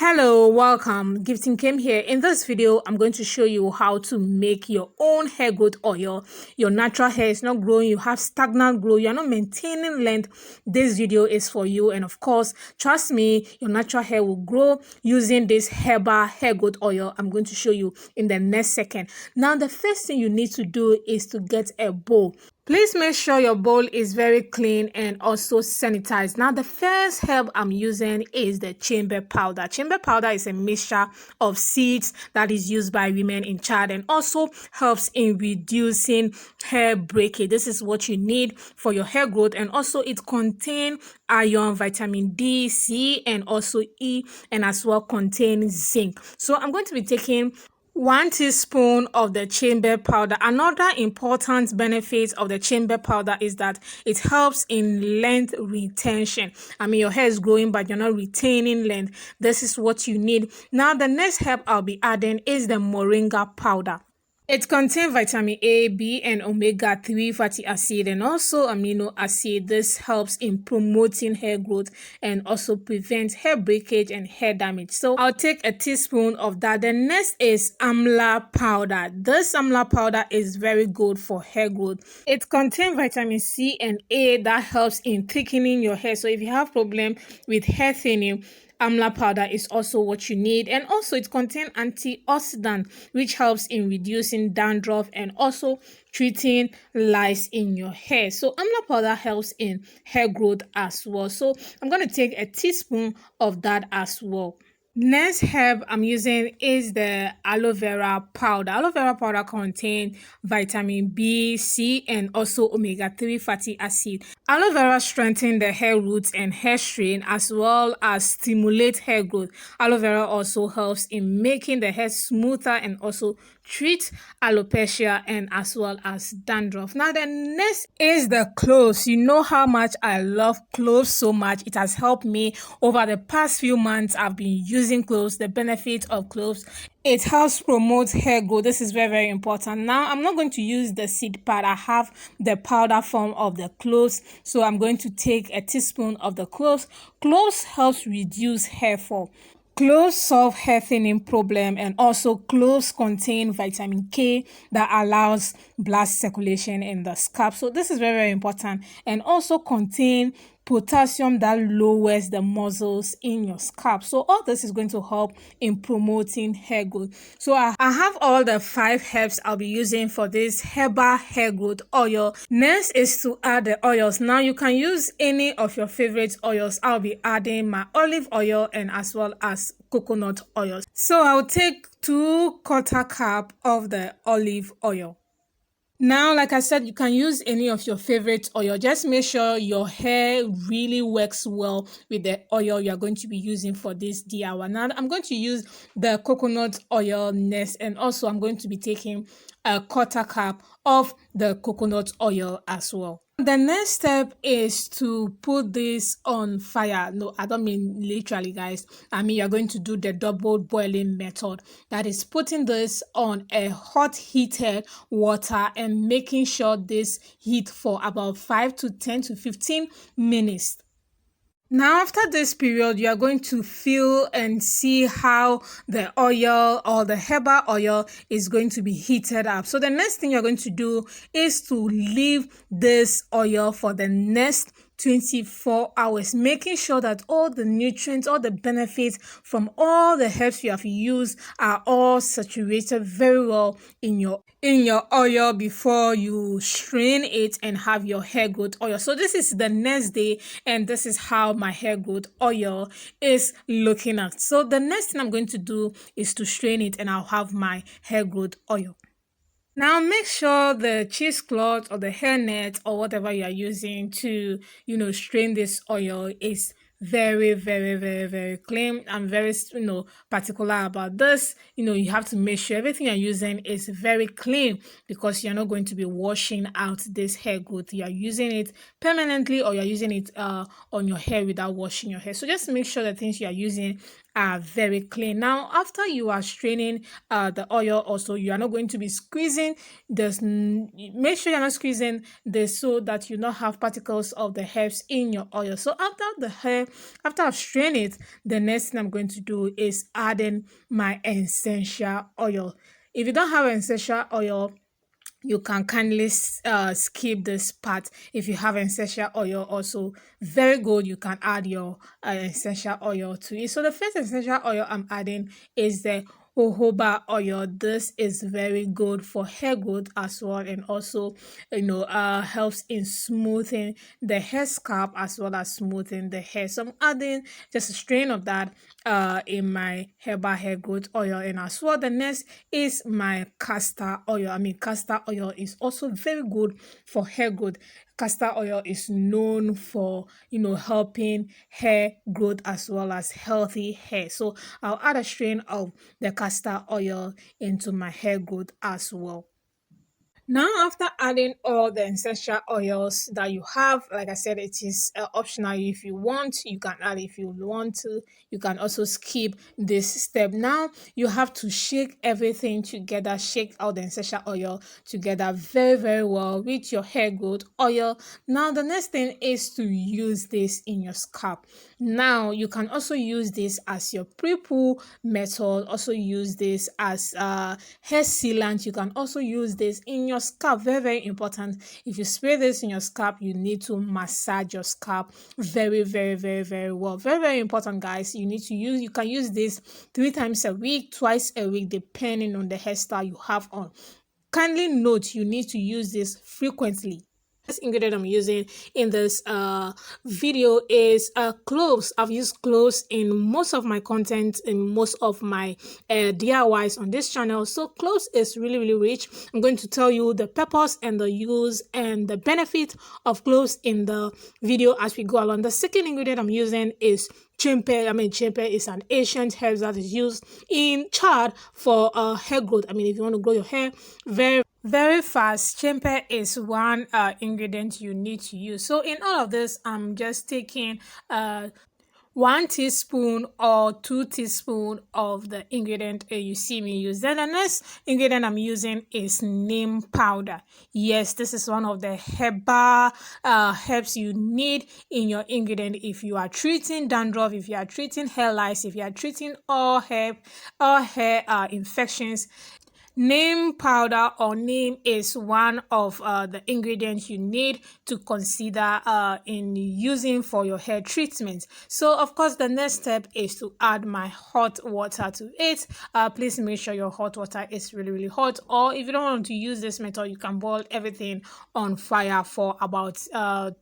Hello, welcome. Gifting came here. In this video, I'm going to show you how to make your own hair growth oil. Your natural hair is not growing, you have stagnant growth, you're not maintaining length. This video is for you. And of course, trust me, your natural hair will grow using this herbal hair growth oil I'm going to show you in the next second. Now, the first thing you need to do is to get a bowl. Please make sure your bowl is very clean and also sanitized. Now, the first herb I'm using is the chamber powder. Chamber powder is a mixture of seeds that is used by women in child and also helps in reducing hair breakage. This is what you need for your hair growth, and also it contains iron, vitamin D, C, and also E, and as well contains zinc. So I'm going to be taking 1 teaspoon of the chamber powder. Another important benefit of the chamber powder is that it helps in length retention. Your hair is growing, but you're not retaining length. This is what you need. Now, the next herb I'll be adding is the moringa powder. It contains vitamin A, B, and omega-3 fatty acid and also amino acid. This helps in promoting hair growth and also prevents hair breakage and hair damage. So I'll take a teaspoon of that. The next is amla powder. This amla powder is very good for hair growth. It contains vitamin C and A that helps in thickening your hair. So if you have problem with hair thinning, amla powder is also what you need. And also it contains antioxidant, which helps in reducing dandruff and also treating lice in your hair. So amla powder helps in hair growth as well. So I'm going to take a teaspoon of that as well. Next herb I'm using is the aloe vera powder. Aloe vera powder contains vitamin B, C, and also omega-3 fatty acid. Aloe vera strengthens the hair roots and hair strain as well as stimulate hair growth. Aloe vera also helps in making the hair smoother and also treat alopecia and as well as dandruff. Now, the next is the cloves. You know how much I love cloves so much. It has helped me over the past few months. I've been using cloves. The benefit of cloves, it helps promote hair growth. This is very, very important. Now, I'm not going to use the seed part. I have the powder form of the cloves. So I'm going to take a teaspoon of the cloves. Cloves helps reduce hair fall. Cloves solve hair thinning problem, and also cloves contain vitamin K that allows blood circulation in the scalp. So this is very, very important, and also contain potassium that lowers the muscles in your scalp. So all this is going to help in promoting hair growth. So I have all the 5 herbs I'll be using for this herbal hair growth oil. Next is to add the oils. Now you can use any of your favorite oils. I'll be adding my olive oil and as well as coconut oil. So I'll take 2/4 cup of the olive oil. Now, like I said, you can use any of your favorite oil. Just make sure your hair really works well with the oil you're going to be using for this DIY. Now, I'm going to use the coconut oil next, and also I'm going to be taking 1/4 cup of the coconut oil as well. The next step is to put this on fire. No, I don't mean literally, guys. You're going to do the double boiling method. That is putting this on a hot heated water and making sure this heat for about 5 to 10 to 15 minutes. Now, after this period, you are going to feel and see how the oil or the herbal oil is going to be heated up. So the next thing you're going to do is to leave this oil for the next 24 hours, making sure that all the nutrients, all the benefits from all the herbs you have used are all saturated very well in your oil before you strain it and have your hair growth oil. So this is the next day, and this is how my hair growth oil is looking at. So the next thing I'm going to do is to strain it, and I'll have my hair growth oil. Now, make sure the cheesecloth or the hairnet or whatever you are using to, strain this oil is very, very, very, very clean. I'm very, particular about this. You have to make sure everything you're using is very clean, because you're not going to be washing out this hair growth. You're using it permanently, or you're using it on your hair without washing your hair. So just make sure the things you are using are very clean. Now, after you are straining the oil, also you are not going to be squeezing this. Make sure you're not squeezing this so that you not have particles of the herbs in your oil. So after I've strained it, the next thing I'm going to do is adding my essential oil. If you don't have essential oil, you can kindly skip this part. If you have essential oil, also very good, you can add your essential oil to it. So the first essential oil I'm adding is the jojoba oil. This is very good for hair growth as well, and also helps in smoothing the hair scalp as well as smoothing the hair. So I'm adding just a strain of that in my herbal hair growth oil. And as well, the next is my castor oil. Castor oil is also very good for hair growth. Castor oil is known for helping hair growth as well as healthy hair. So I'll add a strain of the castor oil into my hair growth as well. Now, after adding all the essential oils that you have, like I said, it is optional. If you want, you can add. If you want to, you can also skip this step. Now, you have to shake everything together, shake all the essential oil together very, very well with your hair growth oil. Now, the next thing is to use this in your scalp. Now, you can also use this as your pre-poo method, also use this as hair sealant. You can also use this in your scalp. Very, very important. If you spray this in your scalp, you need to massage your scalp very, very, very, very well. Very, very important, guys. You can use this 3 times a week, twice a week, depending on the hairstyle you have on. Kindly note, you need to use this frequently. This ingredient I'm using in this video is cloves. I've used cloves in most of my content, in most of my DIYs on this channel. So cloves is really, really rich. I'm going to tell you the purpose and the use and the benefit of cloves in the video as we go along. The second ingredient I'm using is chimpe. Chimpe is an ancient herb that is used in Chad for hair growth. If you want to grow your hair very, very fast, chimpe is one ingredient you need to use. So in all of this, I'm just taking 1 teaspoon or 2 teaspoons of the ingredient you see me use. Then the next ingredient I'm using is neem powder. Yes, this is one of the herbal herbs you need in your ingredient if you are treating dandruff, if you are treating hair lice, if you are treating all hair infections. Neem powder or neem is one of the ingredients you need to consider in using for your hair treatment. So of course the next step is to add my hot water to it. Please make sure your hot water is really, really hot, or if you don't want to use this method, you can boil everything on fire for about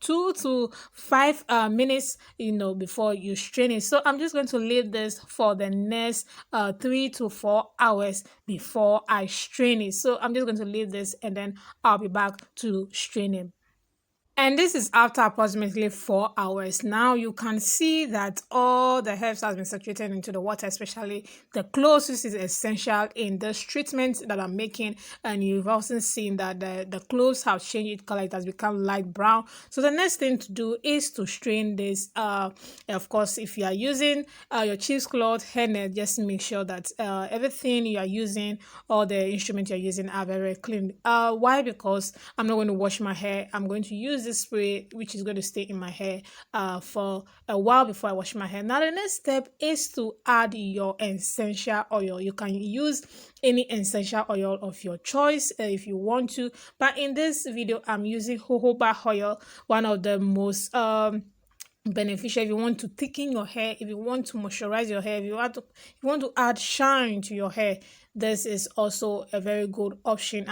2 to 5 minutes before you strain it. So I'm just going to leave this for the next 3 to 4 hours before I strain it. So I'm just going to leave this and then I'll be back to strain it. And this is after approximately 4 hours. Now you can see that all the herbs has been saturated into the water, especially the cloves, which is essential in this treatment that I'm making. And you've also seen that the cloves have changed its color. It has become light brown. So the next thing to do is to strain this. Of course, if you are using your cheesecloth hairnet, just make sure that everything you are using, all the instruments you're using are very clean. Why? Because I'm not going to wash my hair. I'm going to use this spray which is going to stay in my hair for a while before I wash my hair. Now the next step is to add your essential oil. You can use any essential oil of your choice if you want to, but in this video I'm using jojoba oil, one of the most beneficial if you want to thicken your hair, if you want to moisturize your hair, if you want to add shine to your hair. This is also a very good option.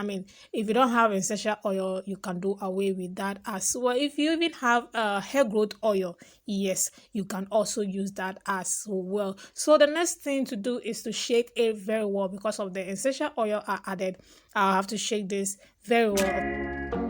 If you don't have essential oil, you can do away with that as well. If you even have hair growth oil, yes, you can also use that as well. So the next thing to do is to shake it very well. Because of the essential oil are added, I'll have to shake this very well.